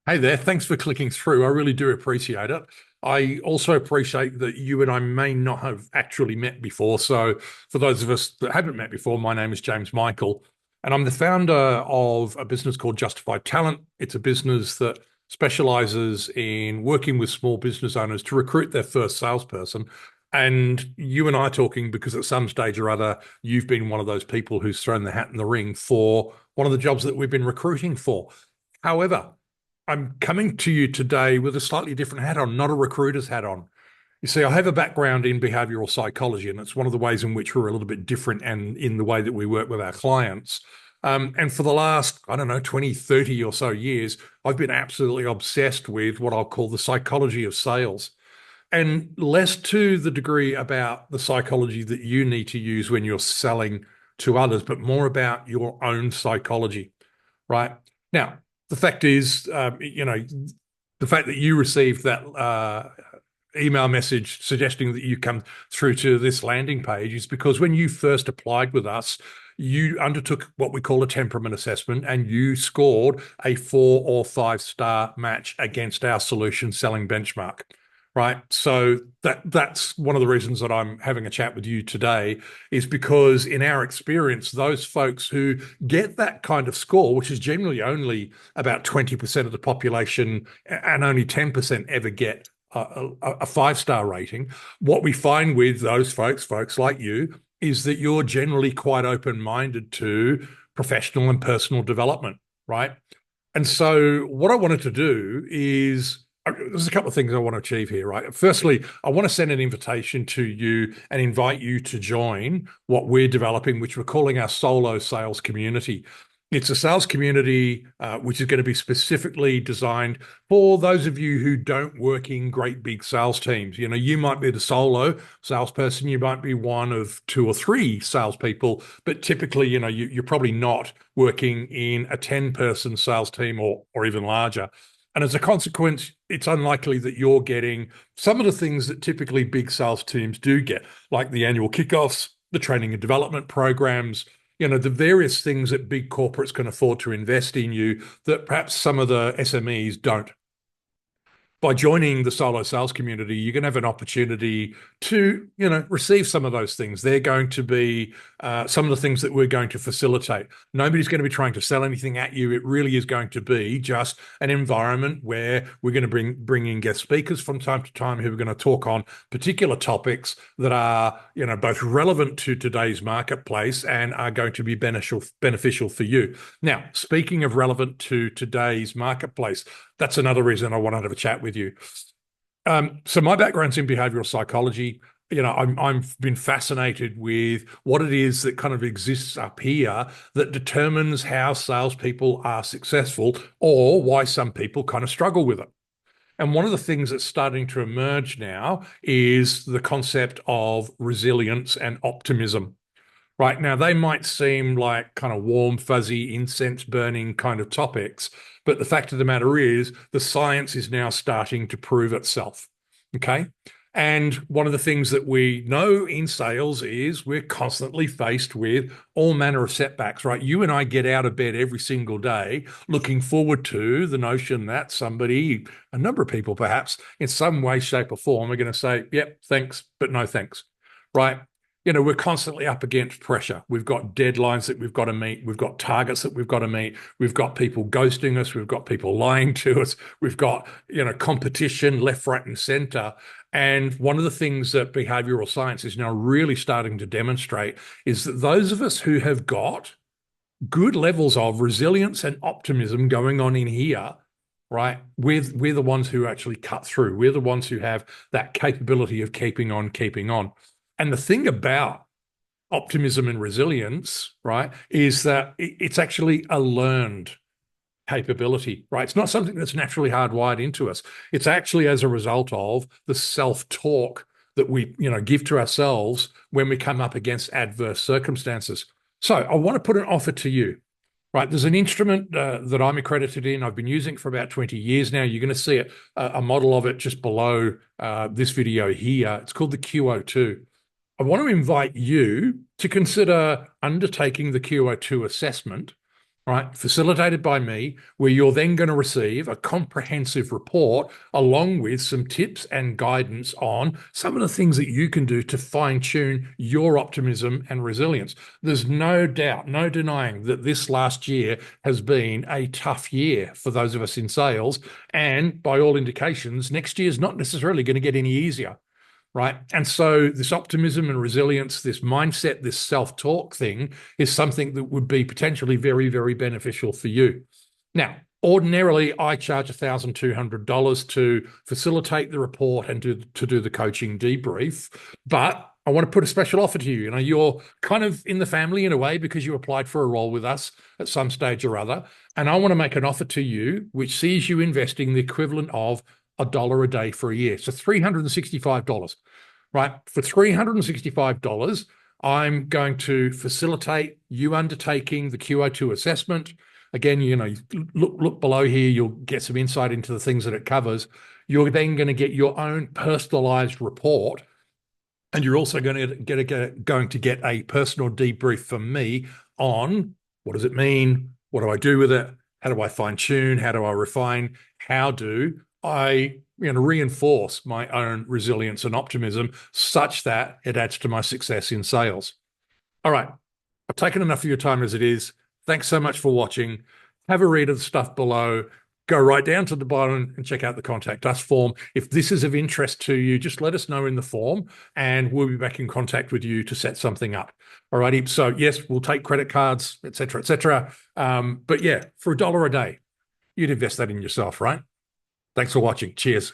Hey there, thanks for clicking through. I really do appreciate it. I also appreciate that you and I may not have actually met before. So, for those of us that haven't met before, my name is James Michael, and I'm the founder of a business called Justified Talent. It's a business that specializes in working with small business owners to recruit their first salesperson. And you and I are talking because at some stage or other, you've been one of those people who's thrown the hat in the ring for one of the jobs that we've been recruiting for. However, I'm coming to you today with a slightly different hat on, not a recruiter's hat on. You see, I have a background in behavioral psychology, and it's one of the ways in which we're a little bit different and in the way that we work with our clients. And for the last, I don't know, 20, 30 or so years, I've been absolutely obsessed with what I'll call the psychology of sales. And less to the degree about the psychology that you need to use when you're selling to others, but more about your own psychology, right? Now, the fact is, the fact that you received that email message suggesting that you come through to this landing page is because when you first applied with us, you undertook what we call a temperament assessment and you scored a 4 or 5 star match against our solution selling benchmark. Right. So that's one of the reasons that I'm having a chat with you today is because in our experience, those folks who get that kind of score, which is generally only about 20% of the population and only 10% ever get a 5 star rating, what we find with those folks like you, is that you're generally quite open-minded to professional and personal development, right? And so what I wanted to do is there's a couple of things I want to achieve here, right? Firstly, I want to send an invitation to you and invite you to join what we're developing, which we're calling our solo sales community. It's a sales community which is going to be specifically designed for those of you who don't work in great big sales teams. You know, you might be the solo salesperson, you might be one of 2 or 3 salespeople, but typically, you're probably not working in a 10-person sales team or even larger. And as a consequence, it's unlikely that you're getting some of the things that typically big sales teams do get, like the annual kickoffs, the training and development programs, the various things that big corporates can afford to invest in you that perhaps some of the SMEs don't. By joining the solo sales community, you're going to have an opportunity to, receive some of those things. They're going to be some of the things that we're going to facilitate. Nobody's going to be trying to sell anything at you. It really is going to be just an environment where we're going to bring in guest speakers from time to time who are going to talk on particular topics that are, both relevant to today's marketplace and are going to be beneficial for you. Now, speaking of relevant to today's marketplace, that's another reason I wanted to have a chat with you. So my background's in behavioral psychology. I've been fascinated with what it is that kind of exists up here that determines how salespeople are successful or why some people kind of struggle with it. And one of the things that's starting to emerge now is the concept of resilience and optimism. Right now, they might seem like kind of warm, fuzzy, incense burning kind of topics, but the fact of the matter is the science is now starting to prove itself. Okay. And one of the things that we know in sales is we're constantly faced with all manner of setbacks, right? You and I get out of bed every single day looking forward to the notion that somebody, a number of people perhaps, in some way, shape, or form are going to say, yep, thanks, but no thanks, right? We're constantly up against pressure. We've got deadlines that we've got to meet. We've got targets that we've got to meet. We've got people ghosting us. We've got people lying to us. We've got, competition left, right, and center. And one of the things that behavioral science is now really starting to demonstrate is that those of us who have got good levels of resilience and optimism going on in here, right? We're the ones who actually cut through. We're the ones who have that capability of keeping on, keeping on. And the thing about optimism and resilience, right, is that it's actually a learned capability, right? It's not something that's naturally hardwired into us. It's actually as a result of the self-talk that we, give to ourselves when we come up against adverse circumstances. So I want to put an offer to you. Right, there's an instrument that I'm accredited in. I've been using it for about 20 years now. You're going to see it, a model of it just below this video here. It's called the QO2. I want to invite you to consider undertaking the QO2 assessment, right, facilitated by me, where you're then going to receive a comprehensive report along with some tips and guidance on some of the things that you can do to fine tune your optimism and resilience. There's no doubt, no denying that this last year has been a tough year for those of us in sales. And by all indications, next year is not necessarily going to get any easier. Right. And so this optimism and resilience, this mindset, this self-talk thing is something that would be potentially very, very beneficial for you. Now, ordinarily, I charge $1,200 to facilitate the report and to do the coaching debrief. But I want to put a special offer to you. You know, you're kind of in the family in a way because you applied for a role with us at some stage or other. And I want to make an offer to you which sees you investing the equivalent of $1 a day for a year. So $365, right? For $365, I'm going to facilitate you undertaking the QO2 assessment. Again, you know, look below here, you'll get some insight into the things that it covers. You're then going to get your own personalized report. And you're also going to get a personal debrief from me on what does it mean? What do I do with it? How do I fine tune? How do I refine? How do I reinforce my own resilience and optimism such that it adds to my success in sales? All right. I've taken enough of your time as it is. Thanks so much for watching. Have a read of the stuff below. Go right down to the bottom and check out the contact us form. If this is of interest to you, just let us know in the form and we'll be back in contact with you to set something up. All righty. So yes, we'll take credit cards, et cetera, et cetera. But yeah, for $1 a day, you'd invest that in yourself, right? Thanks for watching. Cheers.